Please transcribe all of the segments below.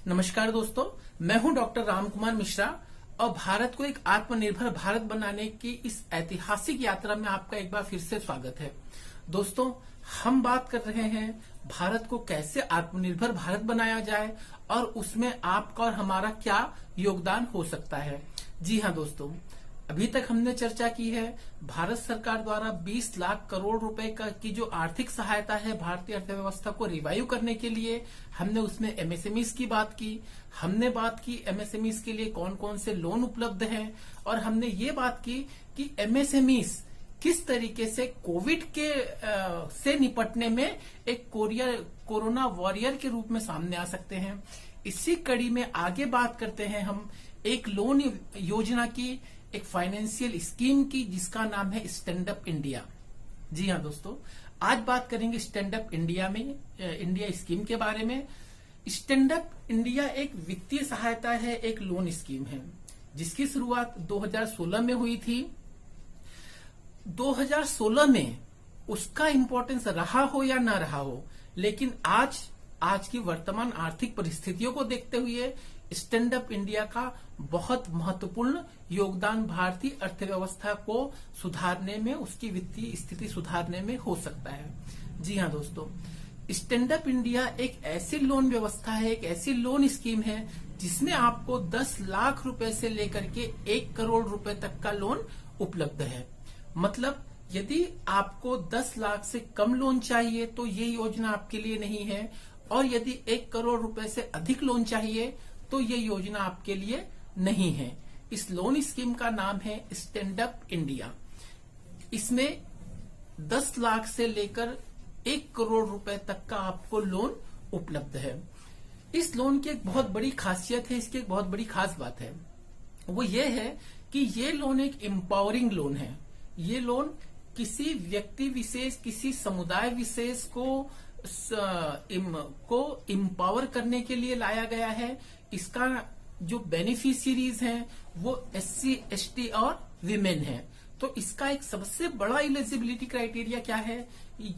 नमस्कार दोस्तों, मैं हूं डॉक्टर रामकुमार मिश्रा और भारत को एक आत्मनिर्भर भारत बनाने की इस ऐतिहासिक यात्रा में आपका एक बार फिर से स्वागत है। दोस्तों, हम बात कर रहे हैं भारत को कैसे आत्मनिर्भर भारत बनाया जाए और उसमें आपका और हमारा क्या योगदान हो सकता है। जी हाँ दोस्तों, अभी तक हमने चर्चा की है भारत सरकार द्वारा 20 लाख करोड़ रुपए की जो आर्थिक सहायता है भारतीय अर्थव्यवस्था को रिवाइव करने के लिए। हमने उसमें एमएसएमईज की बात की, हमने बात की एमएसएमईज के लिए कौन कौन से लोन उपलब्ध हैं और हमने ये बात की कि एमएसएमईज किस तरीके से कोविड के से निपटने में एक कोरोना वॉरियर के रूप में सामने आ सकते हैं। इसी कड़ी में आगे बात करते हैं हम एक लोन योजना की, एक फाइनेंशियल स्कीम की जिसका नाम है स्टैंड अप इंडिया। जी हाँ दोस्तों, आज बात करेंगे स्टैंड अप इंडिया स्कीम के बारे में। स्टैंड अप इंडिया एक वित्तीय सहायता है, एक लोन स्कीम है जिसकी शुरुआत 2016 में हुई थी। 2016 में उसका इंपॉर्टेंस रहा हो या ना रहा हो, लेकिन आज की वर्तमान आर्थिक परिस्थितियों को देखते हुए स्टैंड अप इंडिया का बहुत महत्वपूर्ण योगदान भारतीय अर्थव्यवस्था को सुधारने में, उसकी वित्तीय स्थिति सुधारने में हो सकता है। जी हाँ दोस्तों, स्टैंड अप इंडिया एक ऐसी लोन व्यवस्था है, एक ऐसी लोन स्कीम है जिसमें आपको 10 लाख रुपए से लेकर के 1 करोड़ रुपए तक का लोन उपलब्ध है। मतलब यदि आपको 10 लाख से कम लोन चाहिए तो ये योजना आपके लिए नहीं है, और यदि 1 करोड़ रुपए से अधिक लोन चाहिए तो ये योजना आपके लिए नहीं है। इस लोन स्कीम का नाम है स्टैंड अप इंडिया। इसमें 10 लाख से लेकर 1 करोड़ रुपए तक का आपको लोन उपलब्ध है। इस लोन की एक बहुत बड़ी खासियत है, इसकी एक बहुत बड़ी खास बात है, वो ये है कि ये लोन एक एम्पावरिंग लोन है। ये लोन किसी व्यक्ति विशेष, किसी समुदाय विशेष को एम्पावर करने के लिए लाया गया है। इसका जो बेनिफिशियरीज हैं वो SC, ST और विमेन हैं। तो इसका एक सबसे बड़ा एलिजिबिलिटी क्राइटेरिया क्या है?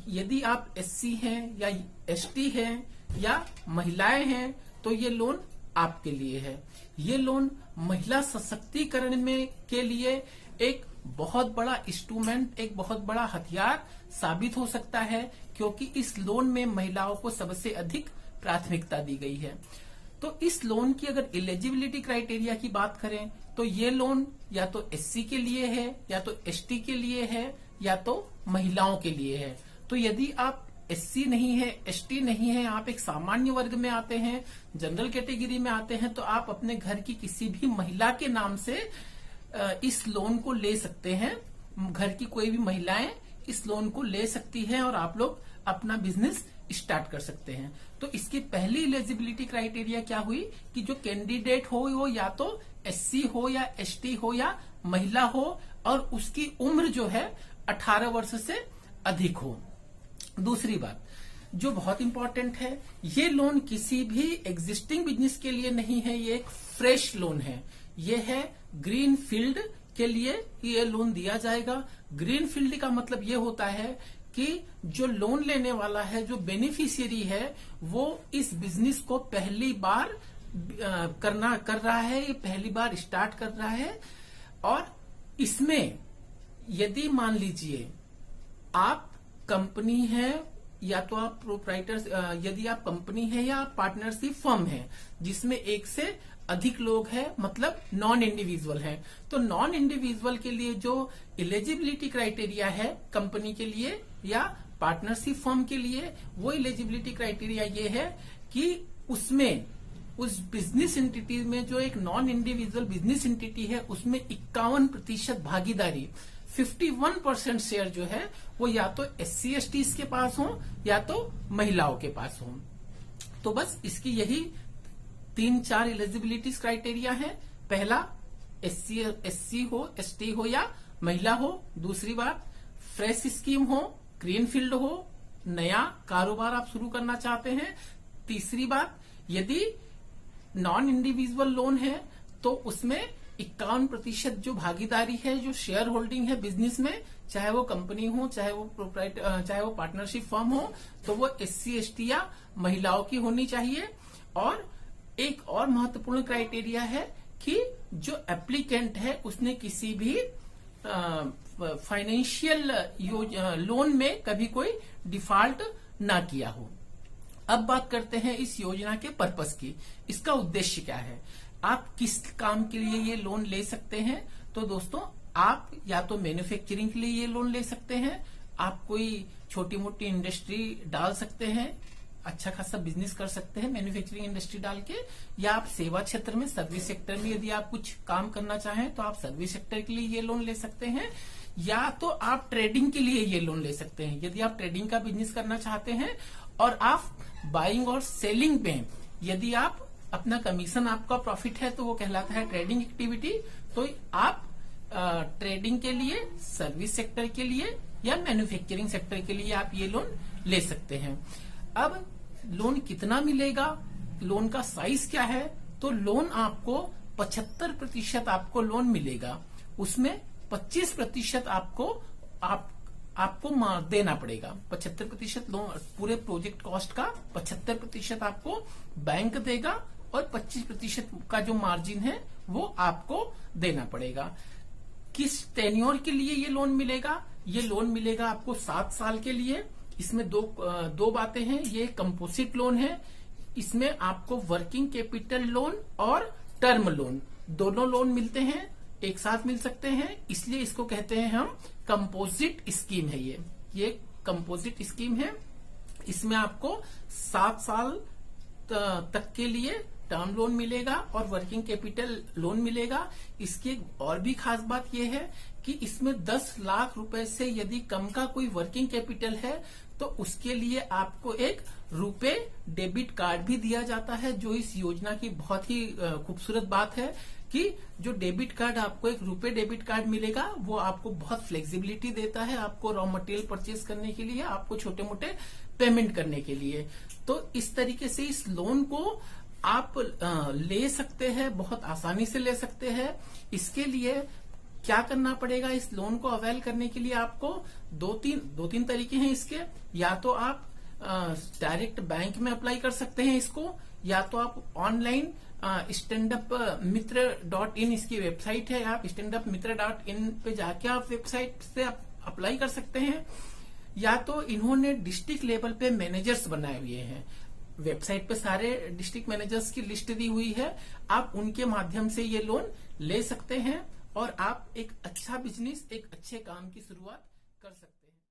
यदि आप SC हैं या ST हैं या महिलाएं हैं तो ये लोन आपके लिए है। ये लोन महिला सशक्तिकरण में के लिए एक बहुत बड़ा इंस्ट्रूमेंट, एक बहुत बड़ा हथियार साबित हो सकता है, क्योंकि इस लोन में महिलाओं को सबसे अधिक प्राथमिकता दी गई है। तो इस लोन की अगर एलिजिबिलिटी क्राइटेरिया की बात करें तो ये लोन या तो SC के लिए है, या तो ST के लिए है, या तो महिलाओं के लिए है। तो यदि आप SC नहीं है, ST नहीं है, आप एक सामान्य वर्ग में आते हैं, जनरल कैटेगरी में आते हैं, तो आप अपने घर की किसी भी महिला के नाम से इस लोन को ले सकते हैं। घर की कोई भी महिलाएं इस लोन को ले सकती हैं और आप लोग अपना बिजनेस स्टार्ट कर सकते हैं। तो इसकी पहली एलिजिबिलिटी क्राइटेरिया क्या हुई कि जो कैंडिडेट हो वो या तो SC हो या ST हो या महिला हो, और उसकी उम्र जो है 18 वर्ष से अधिक हो। दूसरी बात जो बहुत इंपॉर्टेंट है, ये लोन किसी भी एग्जिस्टिंग बिजनेस के लिए नहीं है, ये एक फ्रेश लोन है। ये है ग्रीन फील्ड के लिए ये लोन दिया जाएगा। ग्रीन फील्ड का मतलब ये होता है कि जो लोन लेने वाला है, जो बेनिफिशियरी है, वो इस बिजनेस को पहली बार कर रहा है, ये पहली बार स्टार्ट कर रहा है। और इसमें यदि मान लीजिए आप कंपनी है या तो आप प्रोप्राइटर्स, यदि आप कंपनी है या आप पार्टनरशिप फर्म है जिसमें एक से अधिक लोग हैं, मतलब नॉन इंडिविजुअल हैं, तो नॉन इंडिविजुअल के लिए जो एलिजिबिलिटी क्राइटेरिया है कंपनी के लिए या पार्टनरशिप फर्म के लिए, वो एलिजिबिलिटी क्राइटेरिया ये है कि उसमें उस बिजनेस एंटिटी में जो एक नॉन इंडिविजुअल बिजनेस एंटिटी है उसमें 51% भागीदारी, 51% शेयर जो है वो या तो SC, ST के पास हो या तो महिलाओं के पास हो। तो बस इसकी यही 3-4 एलिजिबिलिटी क्राइटेरिया है। पहला SC हो, ST हो या महिला हो। दूसरी बात फ्रेश स्कीम हो, ग्रीन फील्ड हो, नया कारोबार आप शुरू करना चाहते हैं। तीसरी बात, यदि नॉन इंडिविजुअल लोन है तो उसमें 51% जो भागीदारी है, जो शेयर होल्डिंग है बिजनेस में, चाहे वो कंपनी हो, चाहे वो पार्टनरशिप फर्म हो, तो वो SC, ST या महिलाओं की होनी चाहिए। और एक और महत्वपूर्ण क्राइटेरिया है कि जो एप्लीकेंट है उसने किसी भी फाइनेंशियल लोन में कभी कोई डिफॉल्ट ना किया हो। अब बात करते हैं इस योजना के पर्पस की, इसका उद्देश्य क्या है, आप किस काम के लिए ये लोन ले सकते हैं। तो दोस्तों, आप या तो मैन्युफैक्चरिंग के लिए ये लोन ले सकते हैं, आप कोई छोटी मोटी इंडस्ट्री डाल सकते हैं, अच्छा खासा बिजनेस कर सकते हैं मैन्युफैक्चरिंग इंडस्ट्री डाल के, या आप सेवा क्षेत्र में सर्विस सेक्टर में यदि आप कुछ काम करना चाहें तो आप सर्विस सेक्टर के लिए ये लोन ले सकते हैं, या तो आप ट्रेडिंग के लिए ये लोन ले सकते हैं। यदि आप ट्रेडिंग का बिजनेस करना चाहते हैं और आप बाइंग और सेलिंग पे यदि आप अपना कमीशन आपका प्रॉफिट है तो वो कहलाता है ट्रेडिंग एक्टिविटी, तो आप ट्रेडिंग के लिए, सर्विस सेक्टर के लिए या मैन्युफैक्चरिंग सेक्टर के लिए आप ये लोन ले सकते हैं। अब लोन कितना मिलेगा, लोन का साइज क्या है, तो लोन आपको 75% आपको लोन मिलेगा, उसमें 25% आपको देना पड़ेगा। 75% लोन, पूरे प्रोजेक्ट कॉस्ट का 75% आपको बैंक देगा और 25% का जो मार्जिन है वो आपको देना पड़ेगा। किस टेन्योर के लिए ये लोन मिलेगा, ये लोन मिलेगा आपको 7 साल के लिए। इसमें दो बातें हैं, ये कंपोजिट लोन है, इसमें आपको वर्किंग कैपिटल लोन और टर्म लोन दोनों लोन मिलते हैं, एक साथ मिल सकते हैं, इसलिए इसको कहते हैं हम कंपोजिट स्कीम है। ये कंपोजिट स्कीम है। इसमें आपको 7 साल तक के लिए टर्म लोन मिलेगा और वर्किंग कैपिटल लोन मिलेगा। इसकी और भी खास बात यह है कि इसमें 10 लाख रुपए से यदि कम का कोई वर्किंग कैपिटल है तो उसके लिए आपको एक रुपे डेबिट कार्ड भी दिया जाता है, जो इस योजना की बहुत ही खूबसूरत बात है कि जो डेबिट कार्ड, आपको एक रुपे डेबिट कार्ड मिलेगा, वो आपको बहुत फ्लेक्सिबिलिटी देता है, आपको रॉ मटेरियल परचेज करने के लिए, आपको छोटे मोटे पेमेंट करने के लिए। तो इस तरीके से इस लोन को आप ले सकते हैं, बहुत आसानी से ले सकते हैं। इसके लिए क्या करना पड़ेगा, इस लोन को अवेल करने के लिए आपको दो तीन तरीके हैं इसके। या तो आप डायरेक्ट बैंक में अप्लाई कर सकते हैं इसको, या तो आप ऑनलाइन standupmitra.in इसकी वेबसाइट है, आप standupmitra.in पे जाके आप वेबसाइट से आप अप्लाई कर सकते हैं, या तो इन्होंने डिस्ट्रिक्ट लेवल पे मैनेजर्स बनाए हुए हैं, वेबसाइट पे सारे डिस्ट्रिक्ट मैनेजर्स की लिस्ट दी हुई है, आप उनके माध्यम से ये लोन ले सकते हैं और आप एक अच्छा बिजनेस, एक अच्छे काम की शुरुआत कर सकते हैं।